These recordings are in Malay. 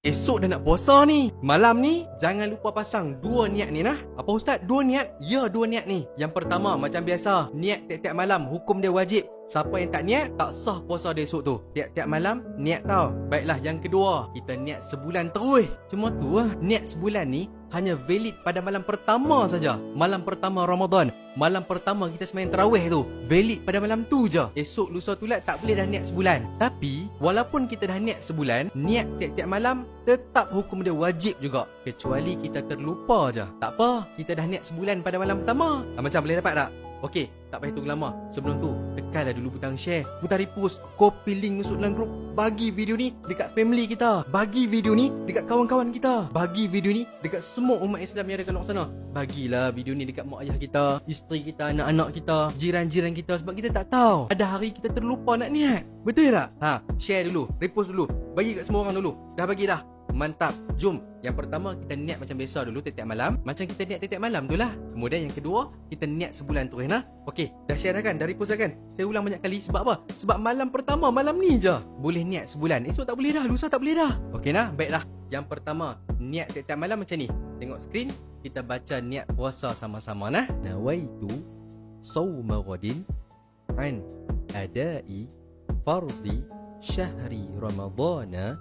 Esok dah nak puasa ni. Malam ni jangan lupa pasang dua niat ni nah. Apa ustaz? Dua niat? Ya, dua niat ni. Yang pertama macam biasa, niat tiap-tiap malam, hukum dia wajib. Siapa yang tak niat, tak sah puasa dia esok tu. Tiap-tiap malam niat tau. Baiklah, yang kedua, kita niat sebulan terus. Cuma tu lah, niat sebulan ni hanya valid pada malam pertama saja. Malam pertama Ramadan, malam pertama kita sembahyang tarawih tu, valid pada malam tu je. Esok lusa tulat tak boleh dah niat sebulan. Tapi walaupun kita dah niat sebulan, niat tiap-tiap malam tetap hukum dia wajib juga, kecuali kita terlupa je. Tak apa, kita dah niat sebulan pada malam pertama. Macam boleh dapat tak? Okey, tak payah tunggu lama. Sebelum tu, tekanlah dulu butang share, butang repost, copy link masuk dalam grup. Bagi video ni dekat family kita. Bagi video ni dekat kawan-kawan kita. Bagi video ni dekat semua umat Islam yang ada kat luar sana. Bagilah video ni dekat mak ayah kita, isteri kita, anak-anak kita, jiran-jiran kita. Sebab kita tak tahu ada hari kita terlupa nak niat. Betul tak? Share dulu, repost dulu, bagi kat semua orang dulu. Dah bagi dah? Mantap. Jom. Yang pertama kita niat macam biasa dulu tiap-tiap malam. Macam kita niat tiap-tiap malam tu lah. Kemudian yang kedua, kita niat sebulan terus nah. Okey, dah share dah kan? Dah repost dah kan? Saya ulang banyak kali sebab apa? Sebab malam pertama, malam ni je boleh niat sebulan. Esok tak boleh dah, lusa tak boleh dah. Okey nah, baiklah. Yang pertama, niat tiap-tiap malam macam ni. Tengok skrin, kita baca niat puasa sama-sama nah. Nawaitu sawma ghadin an adai fardhi syahri ramadana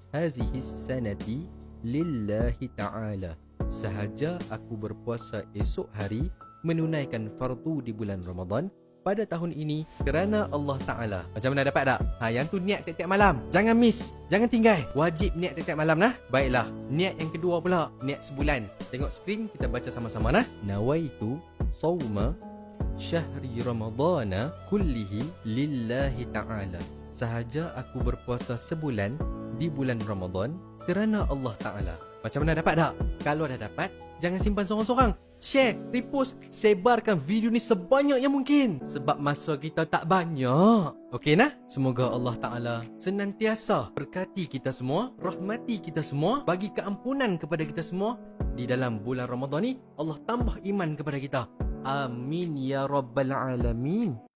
hazihi sanati lillahi ta'ala. Sahaja aku berpuasa esok hari menunaikan fardu di bulan Ramadan pada tahun ini kerana Allah Ta'ala. Macam mana dapat tak? Yang tu niat tiap-tiap malam. Jangan miss, jangan tinggal. Wajib niat tiap-tiap malam nah. Baiklah, niat yang kedua pula, niat sebulan. Tengok skrin, kita baca sama-sama nah. Nawaitu sawma syahri ramadana kullihi lillahi ta'ala. Sahaja aku berpuasa sebulan di bulan Ramadan kerana Allah Ta'ala. Macam mana dapat tak? Kalau dah dapat, jangan simpan seorang-seorang. Share, repost, sebarkan video ni sebanyak yang mungkin. Sebab masa kita tak banyak. Okey nah? Semoga Allah Ta'ala senantiasa berkati kita semua, rahmati kita semua, bagi keampunan kepada kita semua. Di dalam bulan Ramadan ni, Allah tambah iman kepada kita. Amin ya Rabbal Alamin.